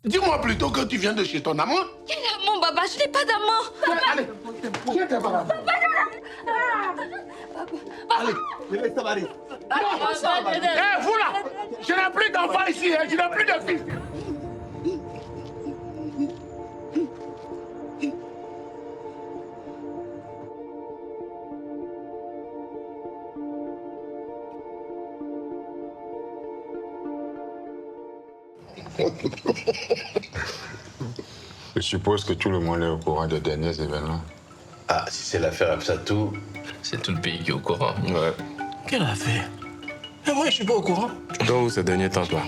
Dis-moi plutôt que tu viens de chez ton amant. Quel amant, Baba? Je n'ai pas d'amant. Allez, viens tes parents. Allez, laisse ta mari. Eh, vous là, je n'ai plus d'enfants ici, hein, je n'ai plus de fils. Je suppose que tout le monde est au courant des derniers événements. Ah, si c'est l'affaire Absatou, C'est tout le pays qui est au courant. ouais. Quelle affaire? Et moi, je suis pas au courant. Donc, ces derniers temps, toi?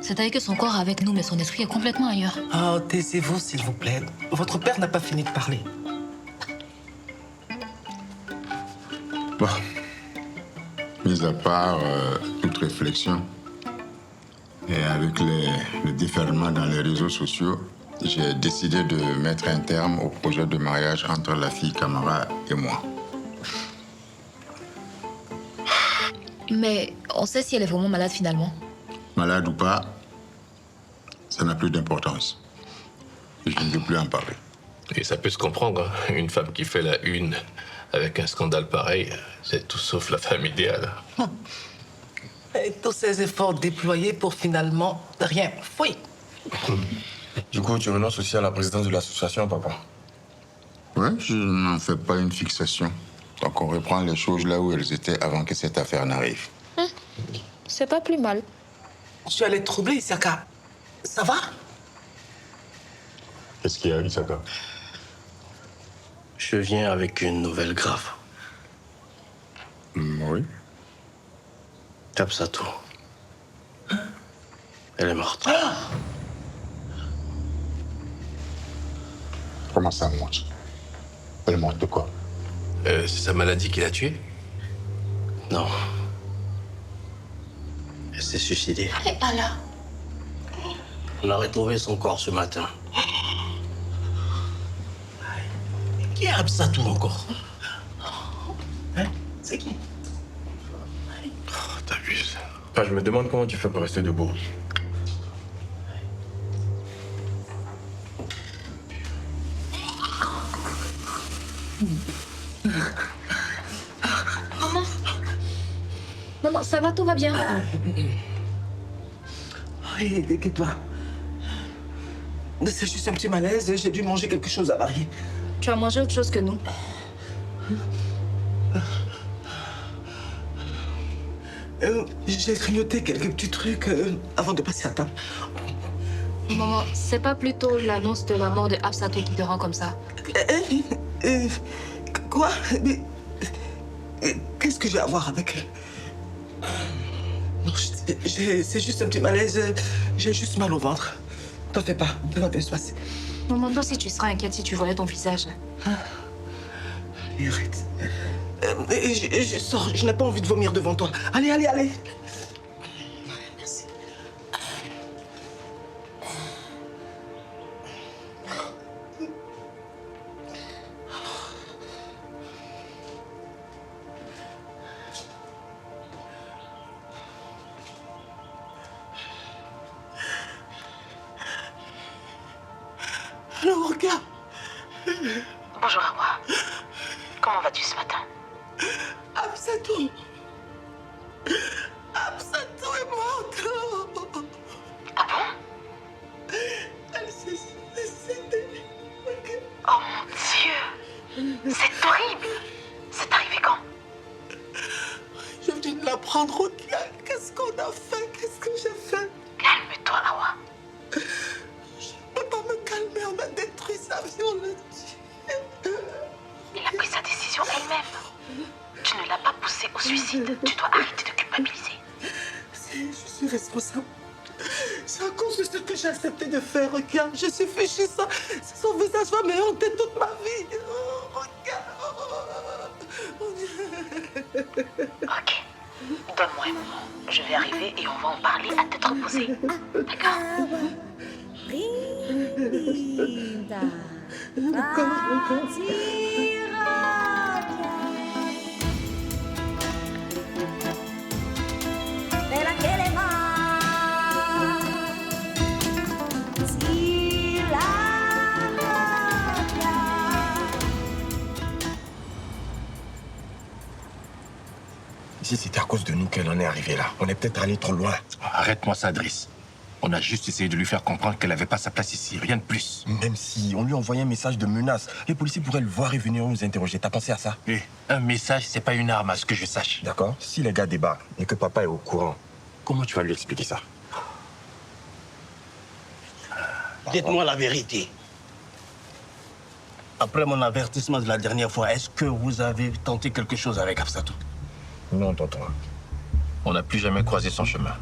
C'est-à-dire que son corps est avec nous, mais son esprit est complètement ailleurs. Oh, taisez-vous, s'il vous plaît. Votre père n'a pas fini de parler. Bon. Mis à part toute réflexion, et avec le déferlement dans les réseaux sociaux, j'ai décidé de mettre un terme au projet de mariage entre la fille Camara et moi. Mais on sait si elle est vraiment malade finalement. Malade ou pas, ça n'a plus d'importance. Je ne veux plus en parler. Et ça peut se comprendre, hein. Une femme qui fait la une avec un scandale pareil, c'est tout sauf la femme idéale. Et tous ces efforts déployés pour finalement rien. Oui. Du coup, tu renonces aussi à la présidence de l'association, papa? Ouais, je n'en fais pas une fixation. Donc on reprend les choses là où elles étaient avant que cette affaire n'arrive. C'est pas plus mal. Je suis allée te troubler, Isaka. Ça va? Qu'est-ce qu'il y a, Isaka? Je viens avec une nouvelle grave. Oui. Absatou. Elle est morte. Comment ça, morte? Elle est morte de quoi? C'est sa maladie qui l'a tuée? Non. Elle s'est suicidée. Et Allah. On a retrouvé son corps ce matin. Qui est Absatou encore? Hein? C'est qui? Oh, t'abuses. Je me demande comment tu fais pour rester debout. Maman, ça va, tout va bien. Oui, t'inquiète-toi. C'est juste un petit malaise. J'ai dû manger quelque chose à Marie. Tu as mangé autre chose que nous. J'ai grignoté quelques petits trucs avant de passer à table. Maman, c'est pas plutôt l'annonce de la mort de Absatou qui te rend comme ça? Quoi? Mais qu'est-ce que j'ai à voir avec elle? Non, c'est juste un petit malaise. J'ai juste mal au ventre. T'en fais pas, tout va bien se passer. Maman, toi aussi tu seras inquiète si tu voyais ton visage. Allez, arrête. Je sors, je n'ai pas envie de vomir devant toi. Allez, allez, allez. Merci. Alors, regarde. Bonjour Awa. Comment vas-tu ce matin? Absatou. Absatou est morte. Ah bon? Elle s'est suicidée. Oh mon Dieu! C'est horrible! C'est arrivé quand? Je viens de l'apprendre au diable. Qu'est-ce qu'on a fait? Qu'est-ce que j'ai fait? Calme-toi, Awa. Je ne peux pas me calmer. On a détruit sa vie. On l'a tué. Elle a pris sa décision elle-même. Tu ne l'as pas poussée au suicide. Tu dois arrêter de culpabiliser. Si, je suis responsable. C'est à cause de ce que j'ai accepté de faire. Regarde, je suis fait chez ça. Son visage va me hanter toute ma vie. Oh, regarde. Ok. Donne-moi un moment. Je vais arriver et on va en parler à tête reposée. D'accord? Si c'était à cause de nous qu'elle en est arrivée là, on est peut-être allé trop loin. Arrête-moi ça, Driss. On a juste essayé de lui faire comprendre qu'elle n'avait pas sa place ici, rien de plus. Même si on lui envoyait un message de menace, les policiers pourraient le voir et venir nous interroger. T'as pensé à ça? Et un message, c'est pas une arme, à ce que je sache. D'accord. Si les gars débarquent et que papa est au courant, comment tu vas lui expliquer ça? Dites-moi la vérité. Après mon avertissement de la dernière fois, est-ce que vous avez tenté quelque chose avec Absatou? Non, tonton. On n'a plus jamais croisé son chemin.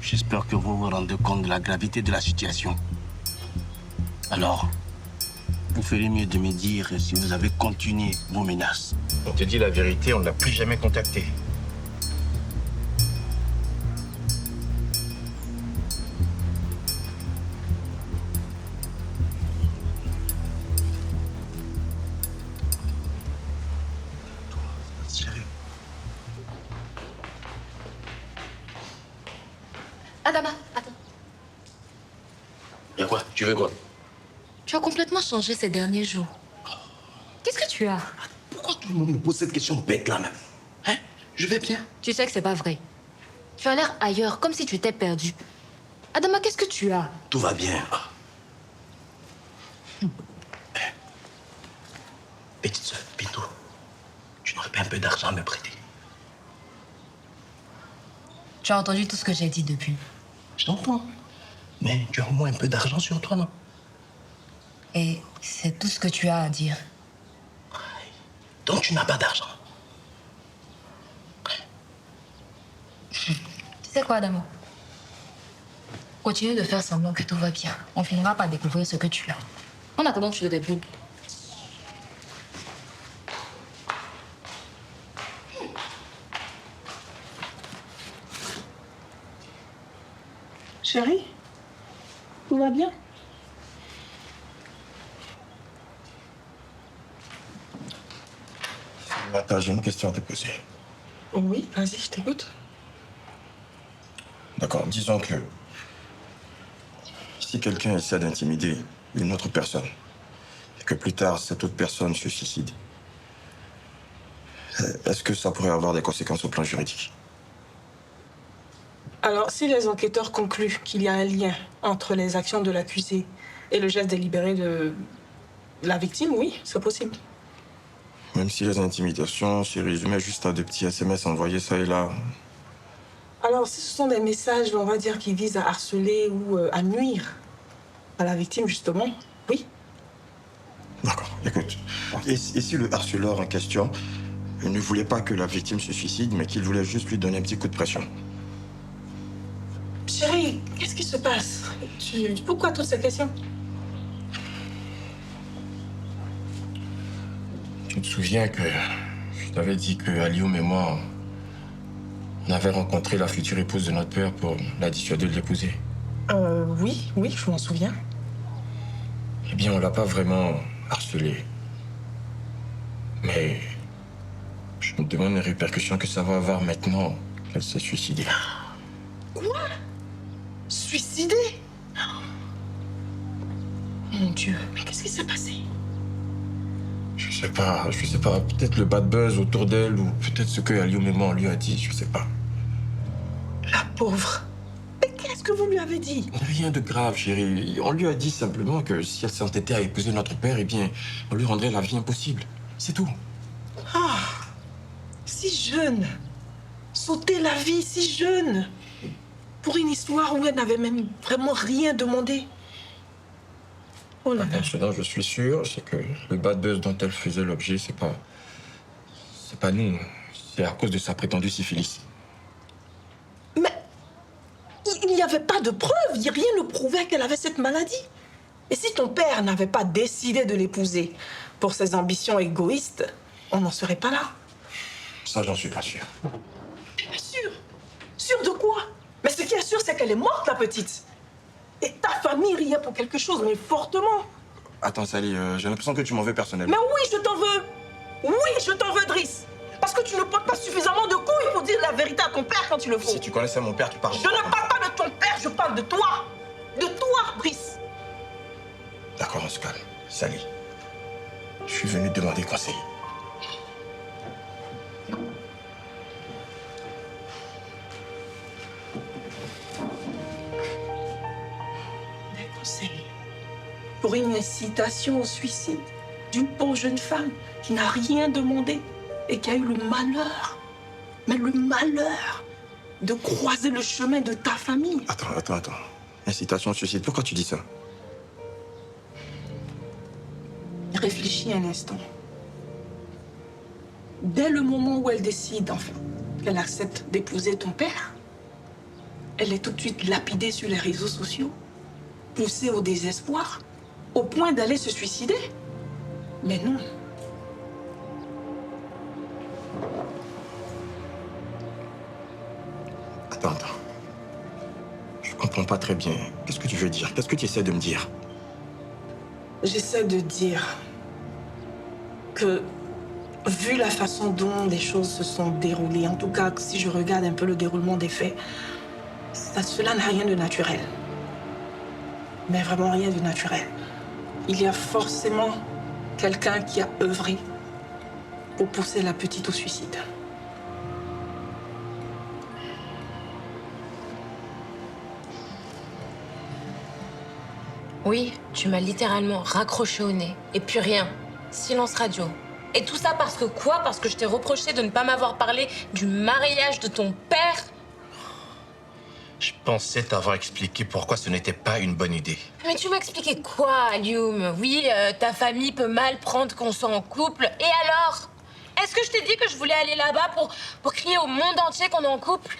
J'espère que vous vous rendez compte de la gravité de la situation. Alors, vous ferez mieux de me dire si vous avez continué vos menaces. On te dit la vérité, on ne l'a plus jamais contacté. Adama, attends. Et quoi? Tu veux quoi? Tu as complètement changé ces derniers jours. Qu'est-ce que tu as? Pourquoi tout le monde me pose cette question bête là même? Hein? Je vais bien. Tu sais que c'est pas vrai. Tu as l'air ailleurs, comme si tu étais perdu. Adama, qu'est-ce que tu as? Tout va bien. Petite soeur, Pito, tu n'aurais pas un peu d'argent à me prêter? Tu as entendu tout ce que j'ai dit depuis. Je t'entends. Mais tu as au moins un peu d'argent sur toi, non? Et c'est tout ce que tu as à dire. Donc tu n'as pas d'argent. Tu sais quoi, Adamo? Continue de faire semblant que tout va bien. On finira par découvrir ce que tu as. En attendant, tu te débrouilles. Chérie, tout va bien? Attends, j'ai une question à te poser. Oui, vas-y, je t'écoute. D'accord, disons que si quelqu'un essaie d'intimider une autre personne et que plus tard cette autre personne se suicide, est-ce que ça pourrait avoir des conséquences au plan juridique? Alors, si les enquêteurs concluent qu'il y a un lien entre les actions de l'accusé et le geste délibéré de la victime, oui, c'est possible. Même si les intimidations se résumaient juste à des petits SMS envoyés ça et là. Alors, si ce sont des messages, on va dire, qui visent à harceler ou à nuire à la victime, justement, oui. D'accord, écoute. Et si le harceleur en question ne voulait pas que la victime se suicide, mais qu'il voulait juste lui donner un petit coup de pression? Chérie, qu'est-ce qui se passe? Pourquoi toutes ces questions? Tu te souviens que je t'avais dit que Alioum et moi, on avait rencontré la future épouse de notre père pour la dissuader de l'épouser? Oui, je m'en souviens. Eh bien, on l'a pas vraiment harcelée. Mais je me demande les répercussions que ça va avoir maintenant qu'elle s'est suicidée. Quoi? Suicidé? Mon Dieu, mais qu'est-ce qui s'est passé? Je sais pas. Peut-être le bad buzz autour d'elle ou peut-être ce que Alioum et moi on lui a dit, je sais pas. La pauvre. Mais qu'est-ce que vous lui avez dit? Rien de grave, chérie. On lui a dit simplement que si elle s'entêtait à épouser notre père, eh bien, on lui rendrait la vie impossible. C'est tout. Ah, si jeune. Sauter la vie si jeune. Pour une histoire où elle n'avait même vraiment rien demandé. Oh là là. Ce dont je suis sûr, c'est que le bad buzz dont elle faisait l'objet, c'est pas nous. C'est à cause de sa prétendue syphilis. Mais il n'y avait pas de preuves. Rien ne prouvait qu'elle avait cette maladie. Et si ton père n'avait pas décidé de l'épouser pour ses ambitions égoïstes, on n'en serait pas là. Ça, j'en suis pas sûr. Bien sûr. Sûr de quoi? Mais ce qui est sûr, c'est qu'elle est morte, la petite. Et ta famille riait pour quelque chose, mais fortement. Attends, Sally, j'ai l'impression que tu m'en veux personnellement. Mais oui, je t'en veux. Oui, je t'en veux, Driss. Parce que tu ne portes pas suffisamment de couilles pour dire la vérité à ton père quand il le faut. Si tu connaissais mon père, tu parles. Je ne parle pas de ton père, je parle de toi. De toi, Driss. D'accord, on se calme. Sally, je suis venu te demander conseil. pour une incitation au suicide d'une pauvre jeune femme qui n'a rien demandé et qui a eu le malheur, mais le malheur, de croiser le chemin de ta famille. Attends. Incitation au suicide, pourquoi tu dis ça? Réfléchis un instant. Dès le moment où elle décide, enfin, qu'elle accepte d'épouser ton père, elle est tout de suite lapidée sur les réseaux sociaux, poussée au désespoir, au point d'aller se suicider. Mais non. Attends. Je comprends pas très bien. Qu'est-ce que tu veux dire? Qu'est-ce que tu essaies de me dire? J'essaie de dire que, vu la façon dont les choses se sont déroulées, en tout cas, si je regarde un peu le déroulement des faits, cela n'a rien de naturel. Mais vraiment rien de naturel. Il y a forcément quelqu'un qui a œuvré pour pousser la petite au suicide. Oui, tu m'as littéralement raccroché au nez. Et puis rien. Silence radio. Et tout ça parce que quoi? Parce que je t'ai reproché de ne pas m'avoir parlé du mariage de ton père? Je pensais t'avoir expliqué pourquoi ce n'était pas une bonne idée. Mais tu m'as expliqué quoi, Alioum? Oui, ta famille peut mal prendre qu'on soit en couple. Et alors? Est-ce que je t'ai dit que je voulais aller là-bas pour crier au monde entier qu'on est en couple?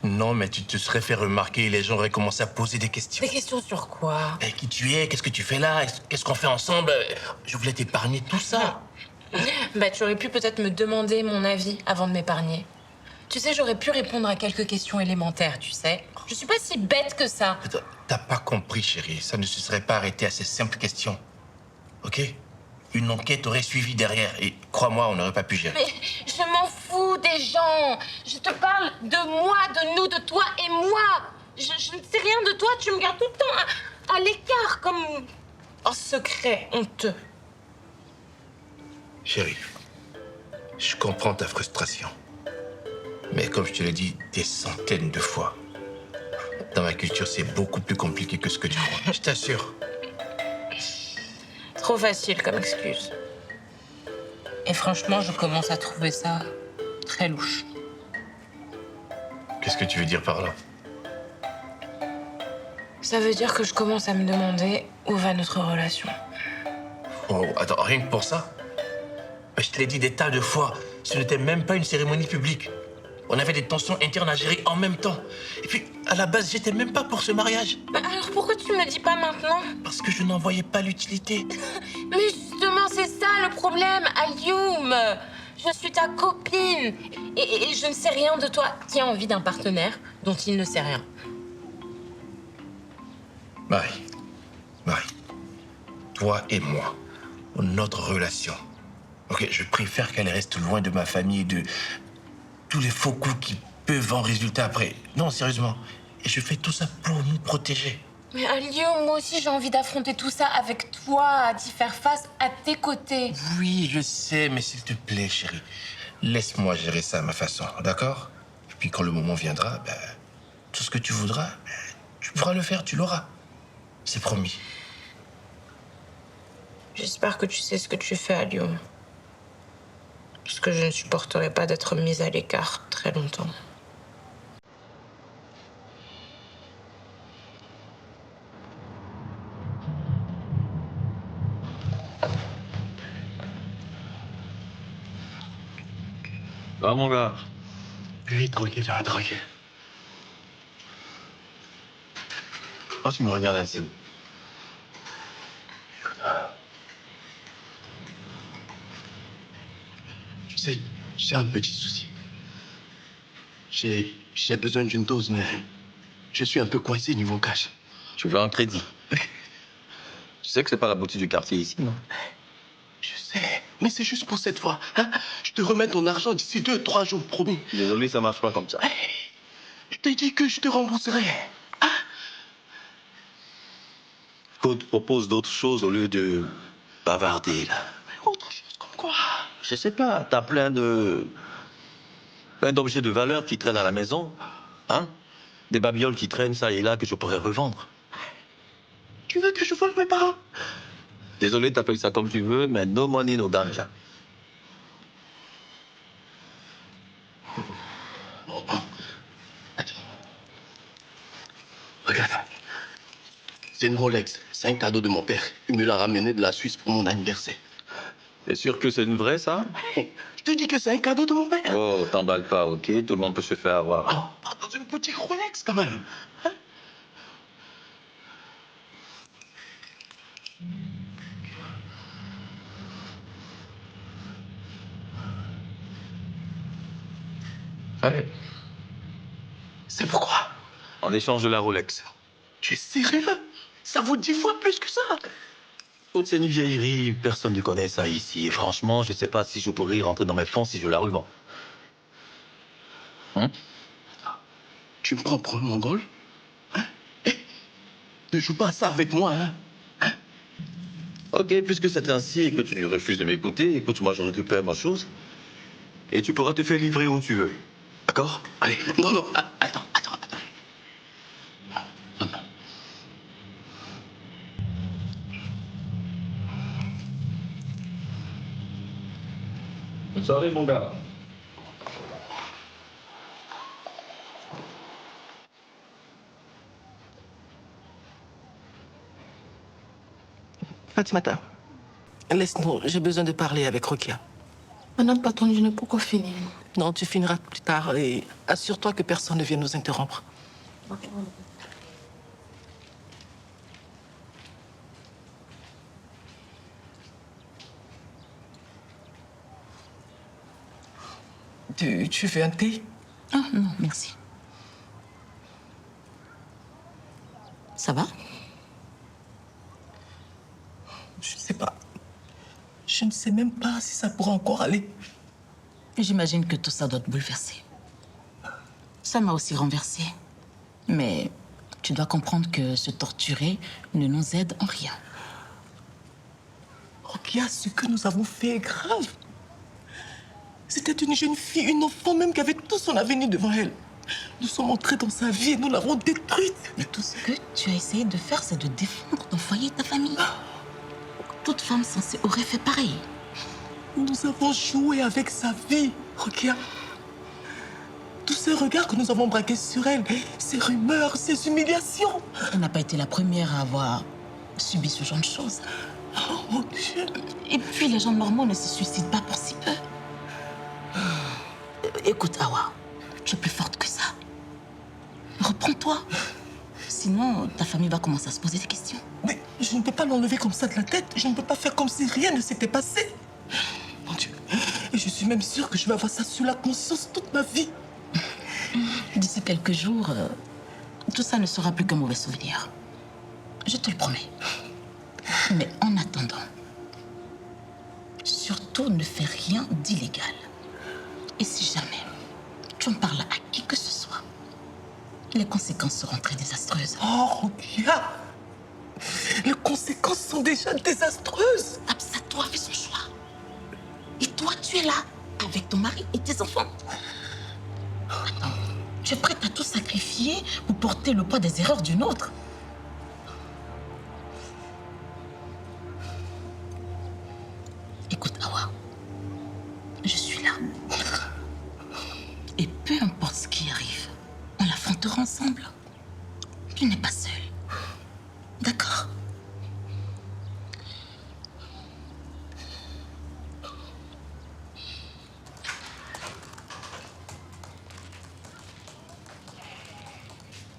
Non, mais tu te serais fait remarquer et les gens auraient commencé à poser des questions. Des questions sur quoi? Qui tu es? Qu'est-ce que tu fais là? Qu'est-ce qu'on fait ensemble? Je voulais t'épargner tout ça. Bah, tu aurais pu peut-être me demander mon avis avant de m'épargner. Tu sais, j'aurais pu répondre à quelques questions élémentaires, tu sais. Je suis pas si bête que ça. T'as pas compris, chérie. Ça ne se serait pas arrêté à ces simples questions. Ok? Une enquête aurait suivi derrière. Et crois-moi, on n'aurait pas pu gérer. Mais je m'en fous des gens. Je te parle de moi, de nous, de toi et moi. Je ne sais rien de toi. Tu me gardes tout le temps à l'écart, comme en secret honteux. Chérie, je comprends ta frustration. Mais comme je te l'ai dit des centaines de fois, dans ma culture, c'est beaucoup plus compliqué que ce que tu crois. Je t'assure. Trop facile comme excuse. Et franchement, je commence à trouver ça très louche. Qu'est-ce que tu veux dire par là? Ça veut dire que je commence à me demander où va notre relation. Oh, attends, rien que pour ça? Mais je te l'ai dit des tas de fois, ce n'était même pas une cérémonie publique. On avait des tensions internes à gérer en même temps. Et puis, à la base, j'étais même pas pour ce mariage. Bah alors pourquoi tu me le dis pas maintenant? Parce que je n'en voyais pas l'utilité. Mais justement, c'est ça le problème, Alioum. Je suis ta copine. Et je ne sais rien de toi qui a envie d'un partenaire dont il ne sait rien. Marie, toi et moi, notre relation. Ok, je préfère qu'elle reste loin de ma famille et de tous les faux coups qui peuvent en résulter après. Non, sérieusement. Et je fais tout ça pour nous protéger. Mais Alioum, moi aussi j'ai envie d'affronter tout ça avec toi, d'y faire face à tes côtés. Oui, je sais, mais s'il te plaît, chérie, laisse-moi gérer ça à ma façon, d'accord? Et puis quand le moment viendra, tout ce que tu voudras, tu pourras le faire, tu l'auras. C'est promis. J'espère que tu sais ce que tu fais, Alioum. Parce que je ne supporterai pas d'être mise à l'écart très longtemps. Va, mon gars. Oui, tranquille, tranquille. Oh, tu me regardes ainsi. Tu sais, j'ai un petit souci. J'ai besoin d'une dose, mais je suis un peu coincé niveau cash. Tu veux un crédit? Tu sais que c'est pas la boutique du quartier ici, non? Je sais, mais c'est juste pour cette fois. Hein? Je te remets ton argent d'ici 2-3 jours, promis. Désolé, ça marche pas comme ça. Je t'ai dit que je te rembourserai. Hein? Code propose d'autres choses au lieu de bavarder, là. Autre chose comme quoi? Je sais pas, t'as plein d'objets de valeur qui traînent à la maison. Hein? Des babioles qui traînent ça et là que je pourrais revendre. Tu veux que je vole mes parents? Désolé, t'appelles ça comme tu veux, mais no money, no ganja. Regarde. C'est une Rolex. C'est un cadeau de mon père. Il me l'a ramené de la Suisse pour mon anniversaire. T'es sûr que c'est une vraie, ça? Je te dis que c'est un cadeau de mon père. Oh, t'emballes pas, ok? Tout le monde peut se faire avoir. Oh, dans une boutique Rolex, quand même. Hein? Allez. C'est pourquoi? En échange de la Rolex. Tu es sérieux? Ça vaut 10 fois plus que ça. Toutes ces vieilleries, personne ne connaît ça ici. Et franchement, je sais pas si je pourrais rentrer dans mes fonds si je la revends. Hein? Tu me prends pour un mongol? Hein? Ne joue pas à ça avec moi, hein? Ok, puisque c'est ainsi et que tu refuses de m'écouter, écoute-moi, je récupère ma chose. Et tu pourras te faire livrer où tu veux. D'accord? Allez, non, attends. Bonne soirée, mon gars. Fatimata, laisse-nous, j'ai besoin de parler avec Rokia. Madame patronne, je n'ai pas encore fini. Non, tu finiras plus tard et assure-toi que personne ne vienne nous interrompre. Tu veux un thé? Ah non, merci. Ça va? Je ne sais pas. Je ne sais même pas si ça pourra encore aller. J'imagine que tout ça doit te bouleverser. Ça m'a aussi renversé. Mais tu dois comprendre que se torturer ne nous aide en rien. Rokia, ce que nous avons fait est grave. C'était une jeune fille, une enfant même qui avait tout son avenir devant elle. Nous sommes entrés dans sa vie et nous l'avons détruite. Mais tout ce que tu as essayé de faire, c'est de défendre ton foyer et ta famille. Toute femme censée aurait fait pareil. Nous avons joué avec sa vie, Rokia. Tous ces regards que nous avons braqués sur elle, ces rumeurs, ces humiliations. Elle n'a pas été la première à avoir subi ce genre de choses. Oh mon Dieu. Et puis les gens normaux ne se suicident pas pour si peu. Écoute, Awa, tu es plus forte que ça. Reprends-toi. Sinon, ta famille va commencer à se poser des questions. Mais je ne peux pas l'enlever comme ça de la tête. Je ne peux pas faire comme si rien ne s'était passé. Mon Dieu. Et je suis même sûre que je vais avoir ça sur la conscience toute ma vie. D'ici quelques jours, tout ça ne sera plus qu'un mauvais souvenir. Je te le promets. Mais en attendant, surtout ne fais rien d'illégal. Et si jamais tu en parles à qui que ce soit, les conséquences seront très désastreuses. Oh, Rokia! Les conséquences sont déjà désastreuses. Absa-toi fait son choix. Et toi, tu es là, avec ton mari et tes enfants. Attends, tu es prête à tout sacrifier pour porter le poids des erreurs d'une autre? Écoute, Awa, je suis là. Et peu importe ce qui arrive, on l'affrontera ensemble. Tu n'es pas seule. D'accord?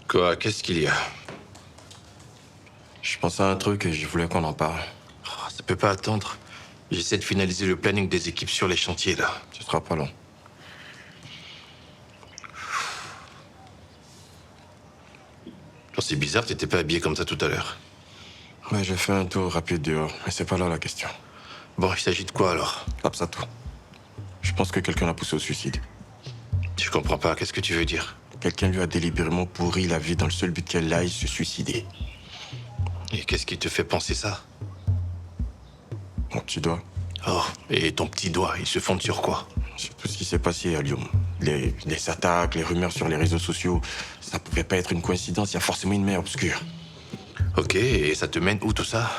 Quoi? Qu'est-ce qu'il y a? Je pense à un truc et je voulais qu'on en parle. Oh, ça peut pas attendre. J'essaie de finaliser le planning des équipes sur les chantiers, là. Ce sera pas long. Oh, c'est bizarre, t'étais pas habillé comme ça tout à l'heure. Ouais, j'ai fait un tour rapide dehors, mais c'est pas là la question. Bon, il s'agit de quoi, alors? Absatou. Je pense que quelqu'un l'a poussé au suicide. Je comprends pas, qu'est-ce que tu veux dire? Quelqu'un lui a délibérément pourri la vie dans le seul but qu'elle aille se suicider. Et qu'est-ce qui te fait penser ça? Mon petit doigt. Oh, et ton petit doigt, il se fonde sur quoi? Sur tout ce qui s'est passé à Lyon. Les attaques, les rumeurs sur les réseaux sociaux. Ça pouvait pas être une coïncidence, il y a forcément une main obscure. Ok, et ça te mène où tout ça?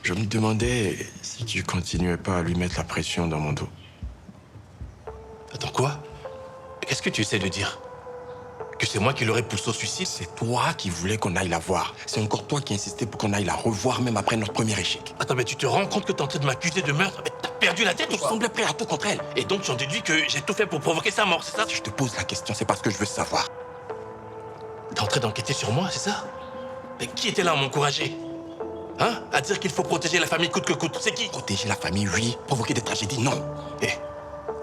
Je me demandais si tu continuais pas à lui mettre la pression dans mon dos. Attends, quoi? Qu'est-ce que tu essaies de dire? Que c'est moi qui l'aurais poussé au suicide? C'est toi qui voulais qu'on aille la voir. C'est encore toi qui insistais pour qu'on aille la revoir même après notre premier échec. Attends, mais tu te rends compte que t'es en train de m'accuser de meurtre? Mais t'as perdu la tête ou Tu quoi? semblais prêt à tout contre elle. Et donc tu en déduis que j'ai tout fait pour provoquer sa mort, c'est ça? Si je te pose la question, c'est parce que je veux savoir. T'es en train d'enquêter sur moi, c'est ça? Mais qui était là à m'encourager? Hein? À dire qu'il faut protéger la famille coûte que coûte, c'est qui? Protéger la famille, oui. Provoquer des tragédies, non. Eh,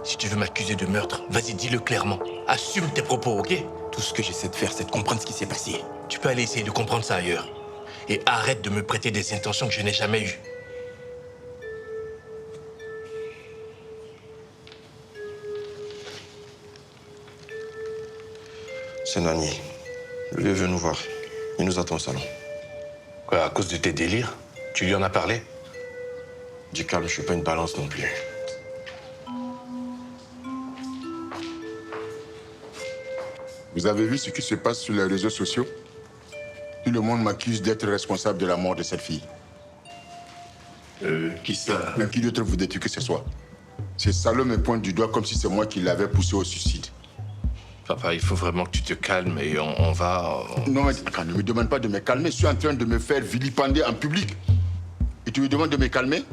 si tu veux m'accuser de meurtre, vas-y, dis-le clairement. Assume tes propos, ok? Tout ce que j'essaie de faire, c'est de comprendre ce qui s'est passé. Tu peux aller essayer de comprendre ça ailleurs. Et arrête de me prêter des intentions que je n'ai jamais eues. C'est Nani. Le vieux veut nous voir. Il nous attend au salon. Quoi, à cause de tes délires? Tu lui en as parlé? Du calme, je suis pas une balance non plus. Vous avez vu ce qui se passe sur les réseaux sociaux? Tout le monde m'accuse d'être responsable de la mort de cette fille. Qui ça? Mais qui d'autre vous détruit que ce soit? Ces salauds me pointent du doigt comme si c'est moi qui l'avais poussé au suicide. Papa, il faut vraiment que tu te calmes et on va... Non, mais attends, ne me demande pas de me calmer. Je suis en train de me faire vilipender en public. Et tu me demandes de me calmer?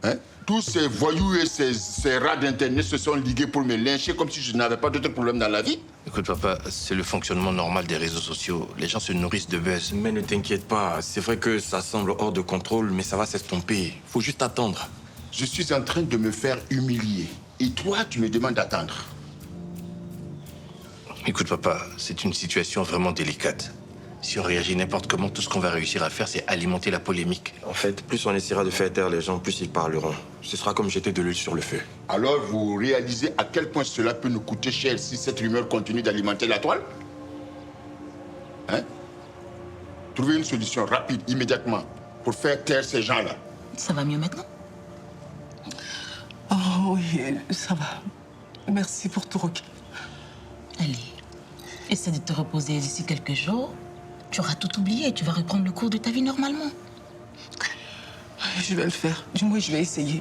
Hein? Tous ces voyous et ces rats d'internet se sont ligués pour me lyncher comme si je n'avais pas d'autres problèmes dans la vie. Écoute, papa, c'est le fonctionnement normal des réseaux sociaux. Les gens se nourrissent de buzz. Mais ne t'inquiète pas. C'est vrai que ça semble hors de contrôle, mais ça va s'estomper. Faut juste attendre. Je suis en train de me faire humilier. Et toi, tu me demandes d'attendre. Écoute, papa, c'est une situation vraiment délicate. Si on réagit n'importe comment, tout ce qu'on va réussir à faire, c'est alimenter la polémique. En fait, plus on essaiera de faire taire les gens, plus ils parleront. Ce sera comme jeter de l'huile sur le feu. Alors, vous réalisez à quel point cela peut nous coûter cher si cette rumeur continue d'alimenter la toile? Hein? Trouvez une solution rapide, immédiatement, pour faire taire ces gens-là. Ça va mieux maintenant? Oh oui, ça va. Merci pour tout, Rocky. Allez, essaie de te reposer d'ici quelques jours. Tu auras tout oublié et tu vas reprendre le cours de ta vie normalement. Je vais le faire. Du moins, je vais essayer.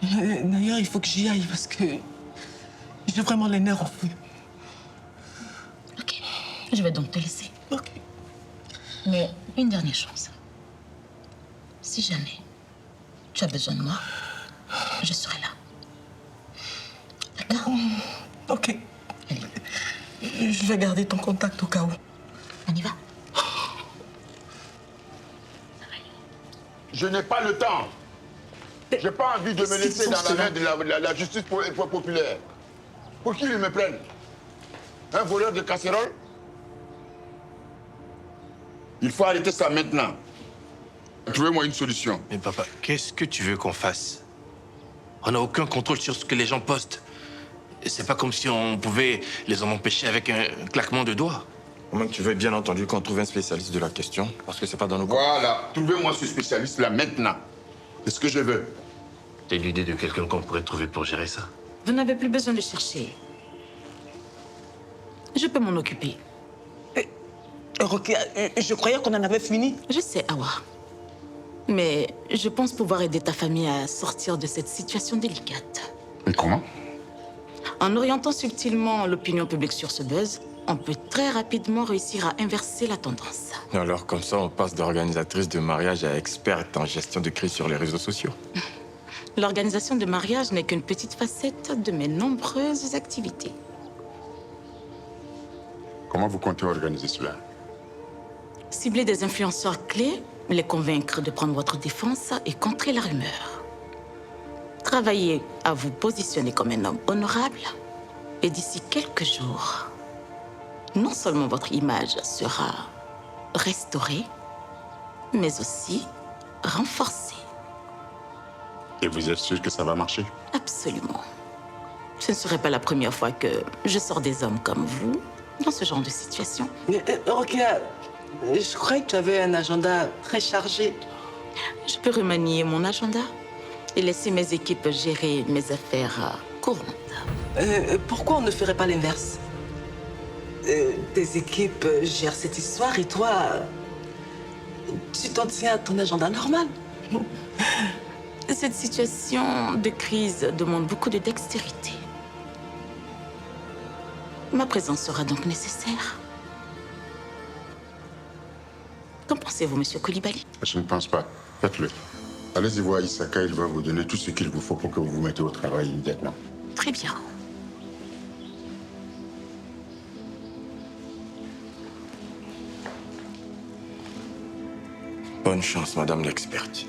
D'ailleurs, il faut que j'y aille parce que j'ai vraiment les nerfs en feu. Ok, je vais donc te laisser. Ok. Mais une dernière chose. Si jamais tu as besoin de moi, je serai là. D'accord? Ok. Allez. Je vais garder ton contact au cas où. On y va? Je n'ai pas le temps. J'ai pas envie de me laisser dans la main de la justice populaire. Pour qui ils me prennent? Un voleur de casserole? Il faut arrêter ça maintenant. Trouvez-moi une solution. Mais papa, qu'est-ce que tu veux qu'on fasse? On n'a aucun contrôle sur ce que les gens postent. C'est pas comme si on pouvait les en empêcher avec un claquement de doigts. Au moins que tu veux bien entendu qu'on trouve un spécialiste de la question, parce que c'est pas dans nos... Voilà, trouvez-moi ce spécialiste-là maintenant. C'est ce que je veux. T'as une idée de quelqu'un qu'on pourrait trouver pour gérer ça? Vous n'avez plus besoin de chercher. Je peux m'en occuper. Rocky, je croyais qu'on en avait fini. Je sais, Awa. Mais je pense pouvoir aider ta famille à sortir de cette situation délicate. Et comment? En orientant subtilement l'opinion publique sur ce buzz, on peut très rapidement réussir à inverser la tendance. Alors comme ça, on passe d'organisatrice de mariage à experte en gestion de crise sur les réseaux sociaux. L'organisation de mariage n'est qu'une petite facette de mes nombreuses activités. Comment vous comptez organiser cela? Cibler des influenceurs clés, les convaincre de prendre votre défense et contrer la rumeur. Travailler à vous positionner comme un homme honorable. Et d'ici quelques jours, non seulement votre image sera restaurée, mais aussi renforcée. Et vous êtes sûr que ça va marcher? Absolument. Ce ne serait pas la première fois que je sors des hommes comme vous dans ce genre de situation. Mais, Rokia, je croyais que tu avais un agenda très chargé. Je peux remanier mon agenda et laisser mes équipes gérer mes affaires courantes. Pourquoi on ne ferait pas l'inverse? Tes équipes gèrent cette histoire et toi, Tu t'en tiens à ton agenda normal. Cette situation de crise demande beaucoup de dextérité. Ma présence sera donc nécessaire. Qu'en pensez-vous, monsieur Koulibaly? Je ne pense pas. Faites-le. Allez-y voir Isaka, il va vous donner tout ce qu'il vous faut pour que vous vous mettez au travail immédiatement. Très bien. Bonne chance, madame l'experte.